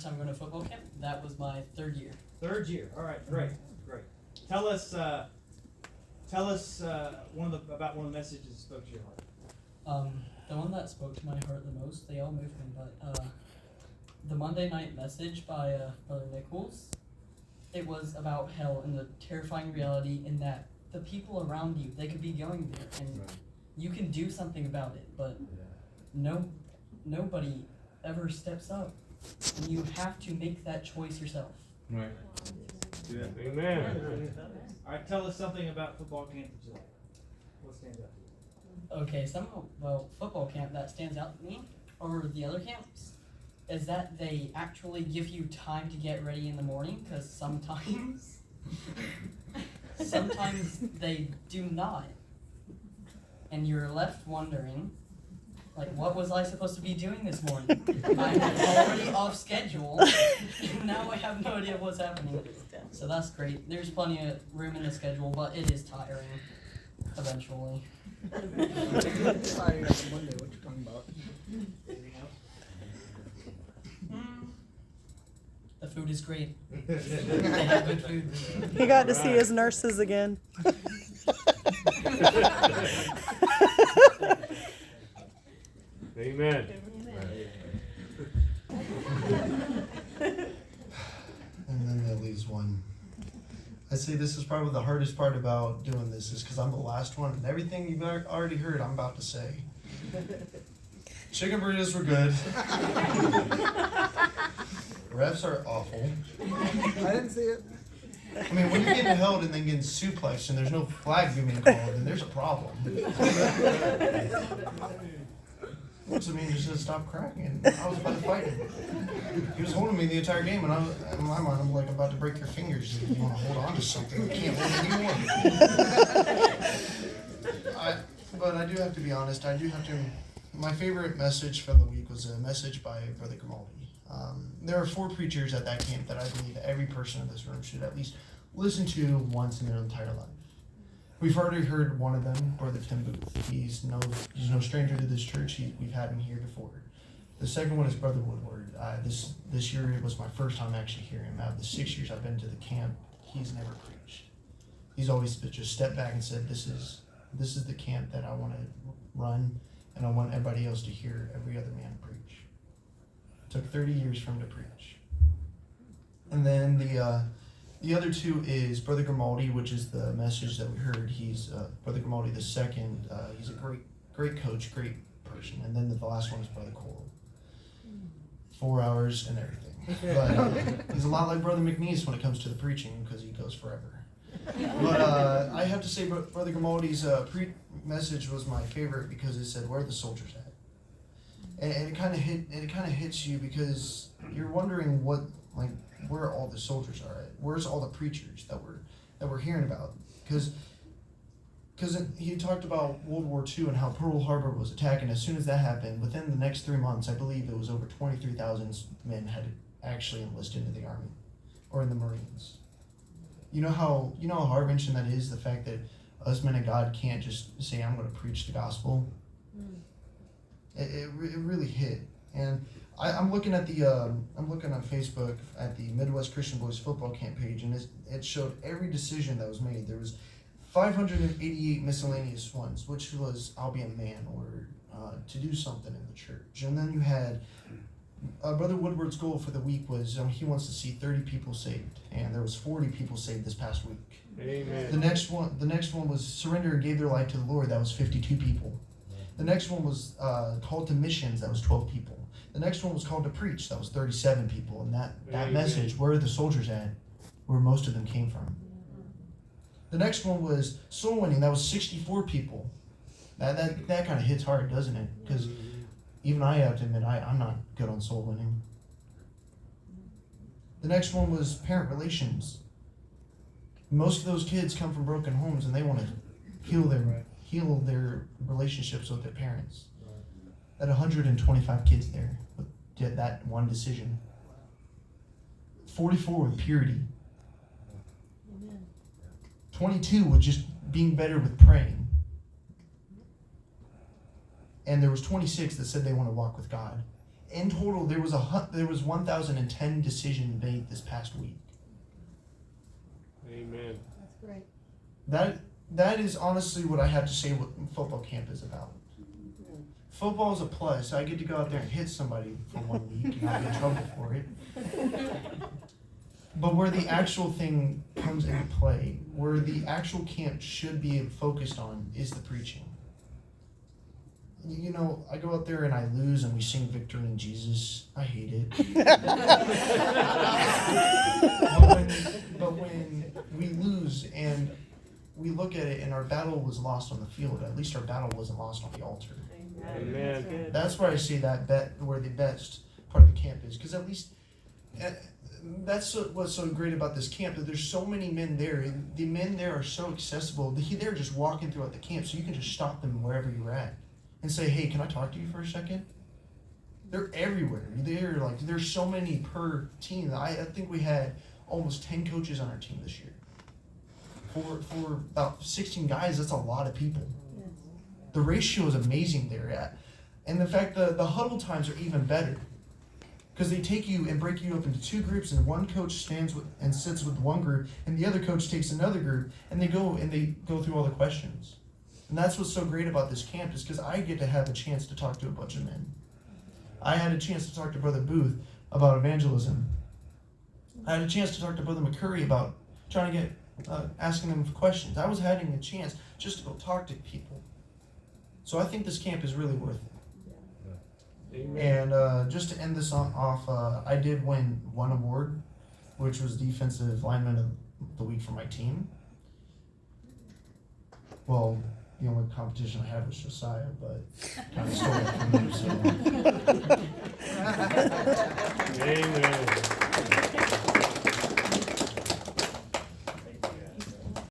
time going to football camp. That was my third year. Third year. All right, great. Tell us about one of the messages that spoke to your heart. The one that spoke to my heart the most, they all moved me, but the Monday night message by Brother Nichols, it was about hell and the terrifying reality in that the people around you, they could be going there, and you can do something about it, but nobody ever steps up, and you have to make that choice yourself. Right. Yeah. Amen. All right, tell us something about football camp that you like. What stands out to you? Okay, football camp that stands out to me over the other camps is that they actually give you time to get ready in the morning, because sometimes they do not. And you're left wondering, like, what was I supposed to be doing this morning? I'm already off schedule, and now I have no idea what's happening. So that's great. There's plenty of room in the schedule, but it is tiring eventually. Sorry, that's Monday. What you talking about? Anything else? The food is great. They have good food. He got to see his nurses again. Amen. And then that leaves one. I'd say this is probably the hardest part about doing this is because I'm the last one, and everything you've already heard I'm about to say. Chicken burritos were good. Refs are awful. I didn't see it. I mean, when you're getting held and then getting suplexed and there's no flag being called, then there's a problem. Looks at me and just said, "Stop cracking." And I was about to fight him. He was holding me the entire game, and in my mind, I'm like about to break your fingers. If you want to hold on to something, you can't hold it anymore. But I do have to be honest. My favorite message from the week was a message by Brother Grimaldi. There are 4 preachers at that camp that I believe every person in this room should at least listen to once in their entire life. We've already heard one of them, Brother Tim Booth. He's no stranger to this church. We've had him here before. The second one is Brother Woodward. This year it was my first time actually hearing him. Out of the 6 years I've been to the camp, he's never preached. He's always just stepped back and said, "This is the camp that I want to run, and I want everybody else to hear every other man preach." It took 30 years for him to preach. And then the other 2 is Brother Grimaldi, which is the message that we heard. He's Brother Grimaldi the second. He's a great coach, great person. And then the last one is Brother Cole. 4 hours and everything. But he's a lot like Brother McNeese when it comes to the preaching, because he goes forever. But I have to say, Brother Grimaldi's message was my favorite because it said, "Where are the soldiers at?" And it kind of hits you because you're wondering where all the soldiers are at. Where's all the preachers that we're hearing about? Because he talked about World War II and how Pearl Harbor was attacked, and as soon as that happened, within the next 3 months, I believe it was over 23,000 men had actually enlisted into the Army or in the Marines. You know how heart-wrenching that is, the fact that us men of God can't just say, "I'm going to preach the gospel." It really hit. And I'm looking at on Facebook at the Midwest Christian Boys football camp page, and it showed every decision that was made. There was 588 miscellaneous ones, which was, "I'll be a man," or to do something in the church. And then you had Brother Woodward's goal for the week was he wants to see 30 people saved, and there was 40 people saved this past week. Amen. The next one was surrender and gave their life to the Lord. That was 52 people. The next one was called to missions. That was 12 people. The next one was called to preach. That was 37 people. And that message, where are the soldiers at? Where most of them came from. The next one was soul winning. That was 64 people. That kind of hits hard, doesn't it? Because even I have to admit, I'm not good on soul winning. The next one was parent relations. Most of those kids come from broken homes, and they want to heal their relationships with their parents. At 125 kids there with that one decision. 44 with purity. 22 with just being better with praying. And there was 26 that said they want to walk with God. in total, there was 1,010 decisions made this past week. Amen. That's great. That is honestly what I have to say what football camp is about. Football is a plus. I get to go out there and hit somebody for 1 week and not get in trouble for it. But where the actual thing comes into play, where the actual camp should be focused on, is the preaching. You know, I go out there and I lose and we sing Victory in Jesus. I hate it. but when we lose and we look at it and our battle was lost on the field, at least our battle wasn't lost on the altar. Amen. That's where I see where the best part of the camp is, because at least that's what's so great about this camp, that there's so many men there, and the men there are so accessible. They're just walking throughout the camp, so you can just stop them wherever you're at and say, "Hey, can I talk to you for a second?" They're everywhere. There's so many per team. I think we had almost 10 coaches on our team this year. For about 16 guys, that's a lot of people. Yes. The ratio is amazing there. And the fact that the huddle times are even better, because they take you and break you up into two groups, and one coach stands with and sits with one group, and the other coach takes another group, and they go through all the questions. And that's what's so great about this camp, is because I get to have a chance to talk to a bunch of men. I had a chance to talk to Brother Booth about evangelism. I had a chance to talk to Brother McCurry about trying to get asking them questions. I was having a chance just to go talk to people. So I think this camp is really worth it. Amen. And just to end this off, I did win one award, which was Defensive Lineman of the Week for my team. Well, the only competition I had was Josiah, but kind of stole it from him. So. Amen.